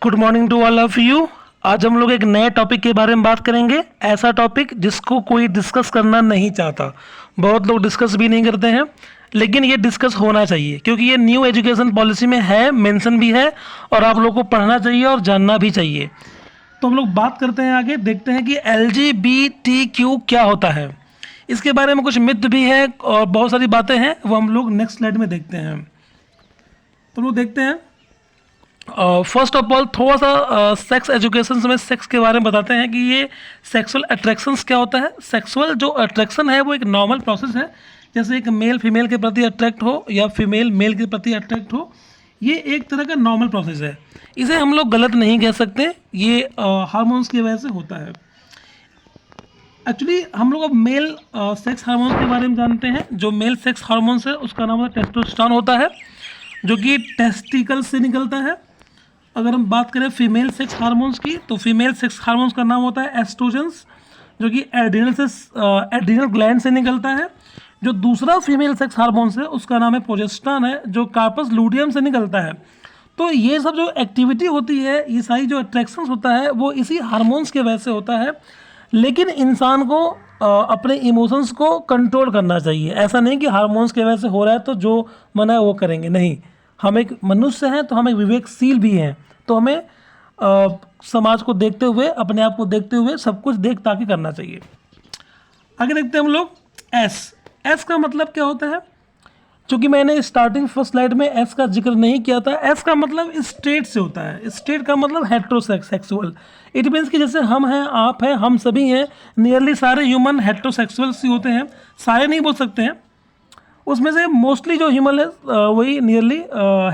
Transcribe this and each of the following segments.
Good morning to all of you. आज हम लोग एक नए टॉपिक के बारे में बात करेंगे। ऐसा टॉपिक जिसको कोई डिस्कस करना नहीं चाहता, बहुत लोग डिस्कस भी नहीं करते हैं, लेकिन ये डिस्कस होना चाहिए क्योंकि ये न्यू एजुकेशन पॉलिसी में है, मेंशन भी है और आप लोग को पढ़ना चाहिए और जानना भी चाहिए। तो हम लोग बात करते हैं, आगे देखते हैं कि LGBTQ क्या होता है। इसके बारे में कुछ मिथ भी है और बहुत सारी बातें हैं, वो हम लोग नेक्स्ट स्लाइड में देखते हैं। तो हम लोग देखते हैं, फर्स्ट ऑफ ऑल थोड़ा सा सेक्स एजुकेशन में सेक्स के बारे में बताते हैं कि ये सेक्सुअल अट्रैक्शंस क्या होता है। सेक्सुअल जो अट्रैक्शन है वो एक नॉर्मल प्रोसेस है, जैसे एक मेल फीमेल के प्रति अट्रैक्ट हो या फीमेल मेल के प्रति अट्रैक्ट हो, ये एक तरह का नॉर्मल प्रोसेस है। इसे हम लोग गलत नहीं कह सकते, ये हार्मोन्स की वजह से होता है। एक्चुअली हम लोग अब मेल सेक्स हार्मोन्स के बारे में जानते हैं। जो मेल सेक्स हार्मोन्स है उसका नाम टेस्टोस्टेरोन होता है, जो कि टेस्टिकल से निकलता है। अगर हम बात करें फीमेल सेक्स हार्मोन्स की, तो फीमेल सेक्स हार्मोन्स का नाम होता है एस्ट्रोजन्स, जो कि एड्रिनल ग्लैंड से निकलता है। जो दूसरा फीमेल सेक्स हार्मोन्स है उसका नाम है प्रोजेस्टेरोन है, जो कार्पस लूटियम से निकलता है। तो ये सब जो एक्टिविटी होती है, ये सारी जो अट्रैक्शंस होता है वो इसी हार्मोन्स के वजह से होता है। लेकिन इंसान को अपने इमोशंस को कंट्रोल करना चाहिए। ऐसा नहीं कि हार्मोन्स की वजह से हो रहा है तो जो मन है वो करेंगे, नहीं। हम एक मनुष्य हैं तो हम एक विवेकशील भी हैं, तो हमें समाज को देखते हुए, अपने आप को देखते हुए सब कुछ देख ताकि करना चाहिए। आगे देखते हैं हम लोग एस का मतलब क्या होता है। चूँकि मैंने स्टार्टिंग फर्स्ट स्लाइड में एस का जिक्र नहीं किया था। एस का मतलब स्टेट से होता है। स्टेट का मतलब हेट्रोसेक्सुअल। इट मीन्स कि जैसे हम हैं, आप हैं, हम सभी हैं, नियरली सारे ह्यूमन हेट्रोसेक्सुअल्स ही होते हैं। सारे नहीं बोल सकते हैं, उसमें से मोस्टली जो ह्यूमन है वही नियरली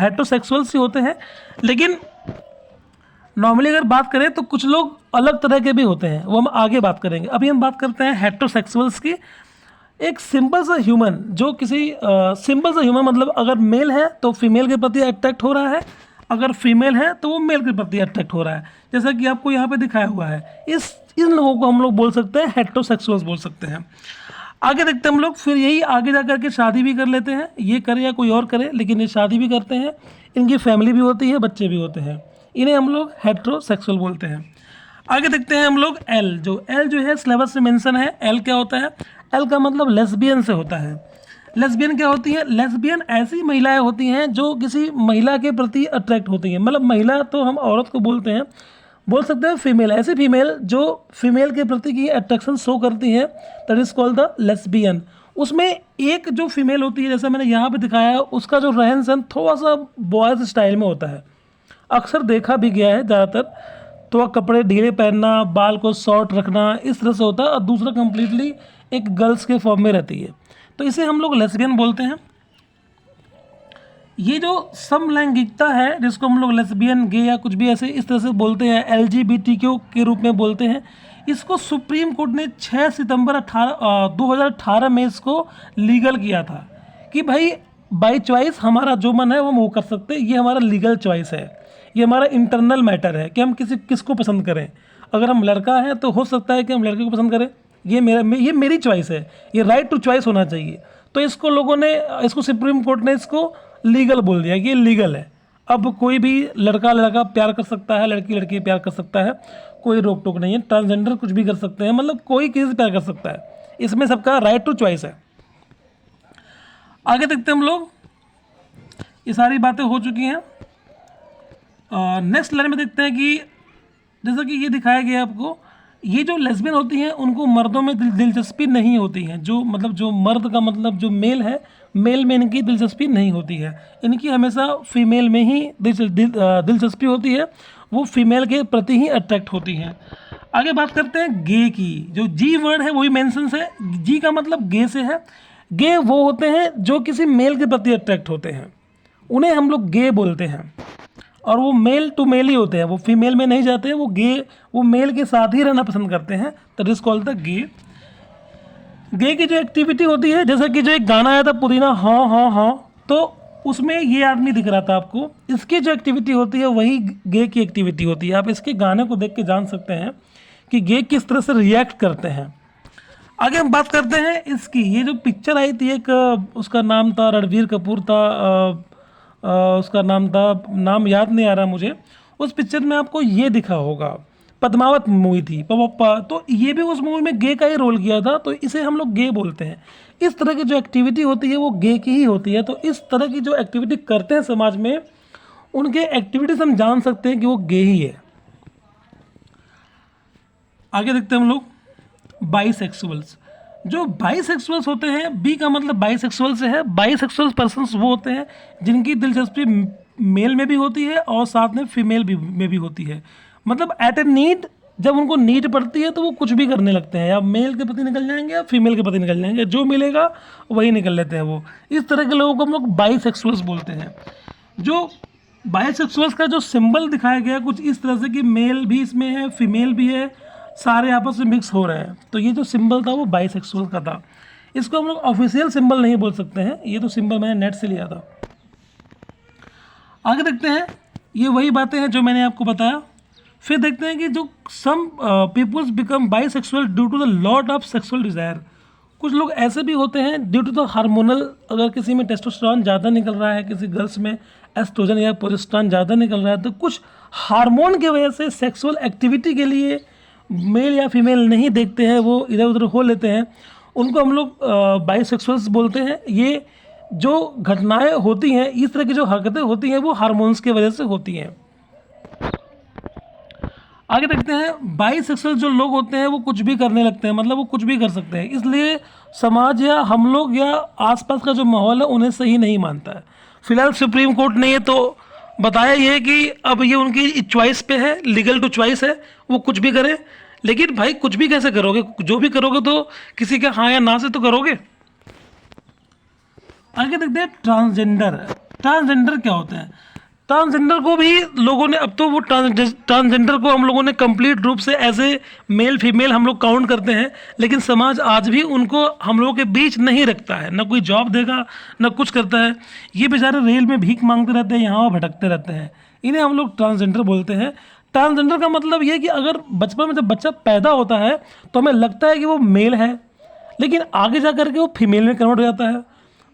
हेट्रोसेक्सुअल्स ही होते हैं। लेकिन नॉर्मली अगर बात करें तो कुछ लोग अलग तरह के भी होते हैं, वो हम आगे बात करेंगे। अभी हम बात करते हैं हेट्रोसेक्सुअल्स की। एक सिंपल सा ह्यूमन, जो किसी सिंपल सा ह्यूमन मतलब अगर मेल है तो फीमेल के प्रति अट्रैक्ट हो रहा है, अगर फीमेल है तो वो मेल के प्रति अट्रैक्ट हो रहा है, जैसा कि आपको यहाँ पे दिखाया हुआ है। इन लोगों को हम लोग बोल सकते हैं हेट्रोसेक्सुअल्स बोल सकते हैं। आगे देखते हैं हम लोग, फिर यही आगे जा कर के शादी भी कर लेते हैं, ये करे या कोई और करे, लेकिन ये शादी भी करते हैं, इनकी फैमिली भी होती है, बच्चे भी होते हैं। इन्हें हम लोग हेट्रोसेक्सुअल बोलते हैं। आगे देखते हैं हम लोग एल जो है सिलेबस में मेंशन है। एल क्या होता है? एल का मतलब लेस्बियन से होता है। लेस्बियन क्या होती है? लेस्बियन ऐसी महिलाएं होती हैं जो किसी महिला के प्रति अट्रैक्ट होती हैं। मतलब महिला तो हम औरत को बोलते हैं, बोल सकते हैं फीमेल, ऐसी फीमेल जो फीमेल के प्रति की अट्रैक्शन शो करती है, that is called the lesbian. उसमें एक जो फीमेल होती है, जैसा मैंने यहाँ पे दिखाया है, उसका जो रहन सहन थोड़ा सा बॉयज स्टाइल में होता है। अक्सर देखा भी गया है, ज़्यादातर तो कपड़े ढीले पहनना, बाल को शॉर्ट रखना, इस तरह से होता है। और दूसरा कम्प्लीटली एक गर्ल्स के फॉर्म में रहती है, तो इसे हम लोग लेस्बियन बोलते हैं। ये जो समलैंगिकता है, जिसको हम लोग लेस्बियन, गे या कुछ भी ऐसे इस तरह से बोलते हैं, LGBTQ के रूप में बोलते हैं, इसको सुप्रीम कोर्ट ने 6 सितंबर 2018 में इसको लीगल किया था कि भाई बाई चॉइस हमारा जो मन है वो हम वो कर सकते हैं। ये हमारा लीगल चॉइस है, ये हमारा इंटरनल मैटर है कि हम किसको पसंद करें। अगर हम लड़का हैं तो हो सकता है कि हम लड़के को पसंद करें, ये मेरी चॉइस है, ये राइट टू चॉइस होना चाहिए। तो इसको लोगों ने, इसको सुप्रीम कोर्ट ने इसको लीगल बोल दिया कि ये लीगल है। अब कोई भी लड़का प्यार कर सकता है, लड़की प्यार कर सकता है, कोई रोक टोक नहीं है। ट्रांसजेंडर कुछ भी कर सकते हैं, मतलब कोई किसी से प्यार कर सकता है, इसमें सबका राइट टू चॉइस है। आगे देखते हैं हम लोग, ये सारी बातें हो चुकी हैं। नेक्स्ट लाइन में देखते हैं कि जैसा कि ये दिखाया गया आपको, ये जो लेस्बियन होती हैं उनको मर्दों में दिलचस्पी नहीं होती है। जो मतलब जो मर्द का मतलब जो मेल है, मेल में इनकी दिलचस्पी नहीं होती है, इनकी हमेशा फीमेल में ही दिलचस्पी होती है, वो फीमेल के प्रति ही अट्रैक्ट होती हैं। आगे बात करते हैं गे की। जो जी वर्ड है वही मेंशन है, जी का मतलब गे से है। गे वो होते हैं जो किसी मेल के प्रति अट्रैक्ट होते हैं, उन्हें हम लोग गे बोलते हैं। और वो मेल टू मेल ही होते हैं, वो फीमेल में नहीं जाते हैं, वो मेल के साथ ही रहना पसंद करते हैं, दैट इज कॉल्ड द गे। गे की जो एक्टिविटी होती है, जैसे कि जो एक गाना आया था पुदीना हाँ हाँ हाँ, तो उसमें ये आदमी दिख रहा था आपको, इसकी जो एक्टिविटी होती है वही गे की एक्टिविटी होती है। आप इसके गाने को देख के जान सकते हैं कि गे किस तरह से रिएक्ट करते हैं। आगे हम बात करते हैं इसकी, ये जो पिक्चर आई थी एक, उसका नाम था रणबीर कपूर था, उसका नाम था, नाम याद नहीं आ रहा मुझे। उस पिक्चर में आपको ये दिखा होगा, पद्मावत मूवी थी तो ये भी उस मूवी में गे का ही रोल किया था, तो इसे हम लोग गे बोलते हैं। इस तरह की जो एक्टिविटी होती है वो गे की ही होती है। तो इस तरह की जो एक्टिविटी करते हैं समाज में, उनके एक्टिविटीज हम जान सकते हैं कि वो गे ही है। आगे देखते हैं हम लोग बाइसेक्सुअल्स। जो बाइसेक्सुअल्स होते हैं, बी का मतलब बाइसेक्सुअल से है। बाइसेक्सुअल पर्सन्स वो होते हैं जिनकी दिलचस्पी मेल में भी होती है और साथ में फीमेल में भी होती है। मतलब एट ए नीड, जब उनको नीड पड़ती है तो वो कुछ भी करने लगते हैं, या मेल के प्रति निकल जाएंगे या फीमेल के प्रति निकल जाएंगे, जो मिलेगा वही निकल लेते हैं वो। इस तरह के लोगों को हम लोग बाइसेक्सुअल्स बोलते हैं। जो बाइसेक्सुअल्स का जो सिंबल दिखाया गया कुछ इस तरह से कि मेल भी इसमें है, फीमेल भी है, सारे आपस में मिक्स हो रहे हैं, तो ये जो सिंबल था वो बाइसेक्सुअल का था। इसको हम लोग ऑफिशियल सिंबल नहीं बोल सकते हैं, ये तो सिंबल मैंने नेट से लिया था। आगे देखते हैं, ये वही बातें हैं जो मैंने आपको बताया। फिर देखते हैं कि जो some peoples become bisexual due to the lot of sexual desire. कुछ लोग ऐसे भी होते हैं ड्यू टू द हार्मोनल, अगर किसी में टेस्टोस्टेरोन ज़्यादा निकल रहा है, किसी गर्ल्स में एस्ट्रोजन या प्रोजेस्टेरोन ज़्यादा निकल रहा है, तो कुछ हार्मोन की वजह से सेक्सुअल एक्टिविटी के लिए मेल या फीमेल नहीं देखते हैं, वो इधर उधर हो लेते हैं, उनको हम लोग बाइसेक्सुअल्स बोलते हैं। ये जो घटनाएं होती हैं, इस तरह की जो हरकतें होती हैं, वो हार्मोन्स की वजह से होती हैं। आगे देखते हैं, बाइसेक्सुअल जो लोग होते हैं वो कुछ भी करने लगते हैं, मतलब वो कुछ भी कर सकते हैं, इसलिए समाज या हम लोग या आसपास का जो माहौल है उन्हें सही नहीं मानता है। फिलहाल सुप्रीम कोर्ट ने ये तो बताया ये है कि अब ये उनकी चॉइस पे है, लीगल टू चॉइस है, वो कुछ भी करें। लेकिन भाई कुछ भी कैसे करोगे, जो भी करोगे तो किसी के हाँ या ना से तो करोगे। आगे देखते हैं ट्रांसजेंडर। ट्रांसजेंडर क्या होता है? ट्रांसजेंडर को भी लोगों ने, अब तो वो ट्रांसजेंडर को हम लोगों ने कंप्लीट रूप से एज ए मेल फीमेल हम लोग काउंट करते हैं, लेकिन समाज आज भी उनको हम लोगों के बीच नहीं रखता है, ना कोई जॉब देगा ना कुछ करता है। ये बेचारे रेल में भीख मांगते रहते हैं, यहाँ भटकते रहते हैं, इन्हें हम लोग ट्रांसजेंडर बोलते हैं। ट्रांसजेंडर का मतलब ये कि अगर बचपन में जब बच्चा पैदा होता है तो हमें लगता है कि वो मेल है, लेकिन आगे जा करके वो फीमेल में कन्वर्ट हो जाता है,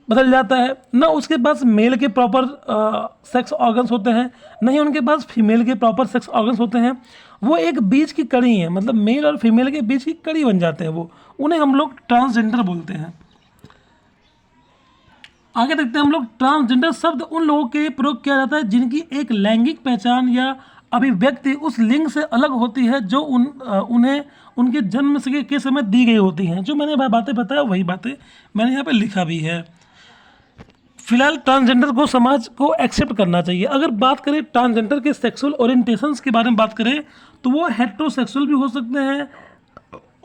बदल जाता है ना। उसके पास मेल के प्रॉपर सेक्स ऑर्गन्स होते हैं, नहीं उनके पास फीमेल के प्रॉपर सेक्स ऑर्गन्स होते हैं। वो एक बीच की कड़ी है, मतलब मेल और फीमेल के बीच की कड़ी बन जाते हैं वो, उन्हें हम लोग ट्रांसजेंडर बोलते हैं। आगे देखते हैं हम लोग, ट्रांसजेंडर शब्द उन लोगों के लिए प्रयोग किया जाता है जिनकी एक लैंगिक पहचान या अभिव्यक्ति उस लिंग से अलग होती है जो उन्हें उनके जन्म से के समय दी गई होती हैं। जो मैंने बातें बताया वही बातें मैंने यहाँ पे लिखा भी है। फिलहाल ट्रांसजेंडर को समाज को एक्सेप्ट करना चाहिए। अगर बात करें ट्रांसजेंडर के सेक्सुअल ओरिएंटेशंस के बारे में बात करें तो वो हेट्रोसेक्सुअल भी हो सकते हैं,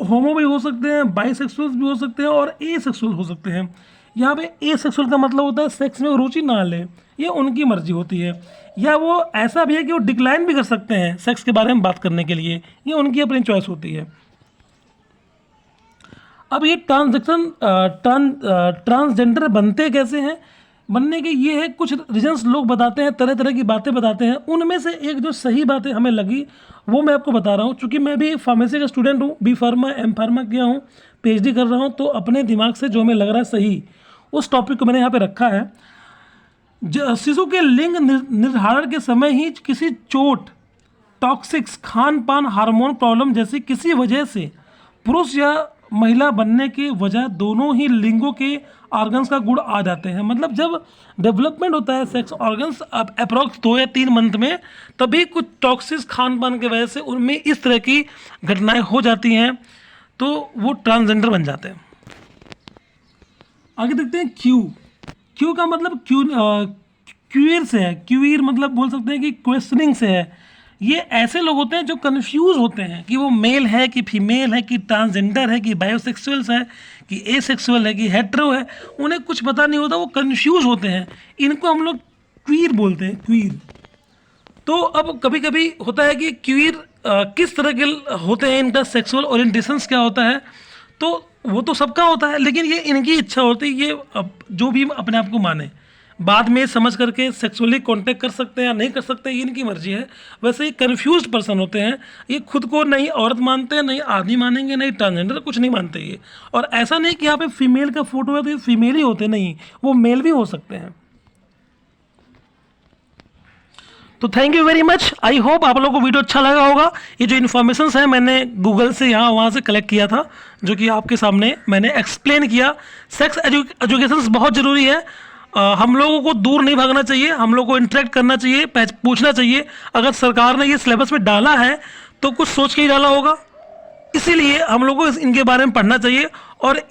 होमो भी हो सकते हैं, बाइसेक्सुअल भी हो सकते हैं और एसेक्सुअल हो सकते हैं। यहाँ पे एसेक्सुअल का मतलब होता है सेक्स में रुचि ना ले, ये उनकी मर्जी होती है। या वो ऐसा भी है कि वो डिक्लाइन भी कर सकते हैं सेक्स के बारे में बात करने के लिए, ये उनकी अपनी चॉइस होती है। अब ये ट्रांसजेंडर बनते कैसे हैं? बनने के ये है, कुछ रीजन्स लोग बताते हैं, तरह तरह की बातें बताते हैं। उनमें से एक जो सही बातें हमें लगी वो मैं आपको बता रहा हूँ। चूँकि मैं भी फार्मेसी का स्टूडेंट हूँ, बी फार्मा एम फार्मा किया हूँ, पीएचडी कर रहा हूँ, तो अपने दिमाग से जो हमें लग रहा है सही, उस टॉपिक को मैंने यहाँ पे रखा है। शिशु के लिंग निर्धारण के समय ही किसी चोट, टॉक्सिक्स, खान पान, हार्मोन प्रॉब्लम जैसी किसी वजह से पुरुष या महिला बनने की वजह दोनों ही लिंगों के ऑर्गन्स का गुण आ जाते हैं। मतलब जब डेवलपमेंट होता है सेक्स ऑर्गन्स अब अप्रॉक्स 2 या 3 मंथ में, तभी कुछ टॉक्सिक्स खान पान की वजह से उनमें इस तरह की घटनाएं हो जाती हैं, तो वो ट्रांसजेंडर बन जाते हैं। आगे देखते हैं क्यू का मतलब क्यूयर से है। क्यूयर मतलब बोल सकते हैं कि क्वेश्चनिंग से है। ये ऐसे लोग होते हैं जो कंफ्यूज होते हैं कि वो मेल है कि फीमेल है कि ट्रांसजेंडर है कि बायोसेक्सुअल्स है कि एसेक्सुअल है कि हेट्रो है, उन्हें कुछ पता नहीं होता, वो कंफ्यूज होते हैं। इनको हम लोग क्वीर बोलते हैं, क्वीर। तो अब कभी कभी होता है कि क्वीर किस तरह के होते हैं, इनका सेक्सुअल ओरिएंटेशंस क्या होता है, तो वो तो सबका होता है, लेकिन ये इनकी इच्छा होती है, ये जो भी अपने आप को माने, बाद में समझ करके सेक्सुअली कांटेक्ट कर सकते हैं या नहीं कर सकते, ये इनकी मर्जी है। वैसे ये कन्फ्यूज पर्सन होते हैं, ये खुद को नहीं औरत मानते हैं, नहीं आदमी मानेंगे, नहीं ट्रांसजेंडर, कुछ नहीं मानते ये। और ऐसा नहीं कि यहाँ पे फीमेल का फोटो है तो ये फीमेल ही होते, नहीं, वो मेल भी हो सकते हैं। तो thank you very much. I hope आप लोगों को वीडियो अच्छा लगा होगा। ये जो इन्फॉर्मेशन है मैंने गूगल से यहाँ वहाँ से कलेक्ट किया था, जो कि आपके सामने मैंने एक्सप्लेन किया। सेक्स एजुकेशन बहुत ज़रूरी है। हम लोगों को दूर नहीं भागना चाहिए, हम लोगों को इंटरेक्ट करना चाहिए, पूछना चाहिए। अगर सरकार ने ये सिलेबस में डाला है तो कुछ सोच के ही डाला होगा, इसीलिए हम लोगों को इनके बारे में पढ़ना चाहिए और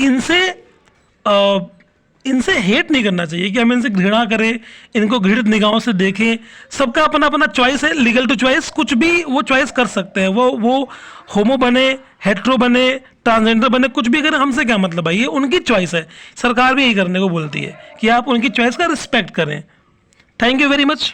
इनसे हेट नहीं करना चाहिए कि हम इनसे घृणा करें, इनको घृणित निगाहों से देखें। सबका अपना अपना चॉइस है, लीगल टू चॉइस, कुछ भी वो चॉइस कर सकते हैं। वो होमो बने, हेट्रो बने, ट्रांसजेंडर बने, कुछ भी करें, हमसे क्या मतलब है, ये उनकी चॉइस है। सरकार भी यही करने को बोलती है कि आप उनकी चॉइस का रिस्पेक्ट करें। Thank you very much.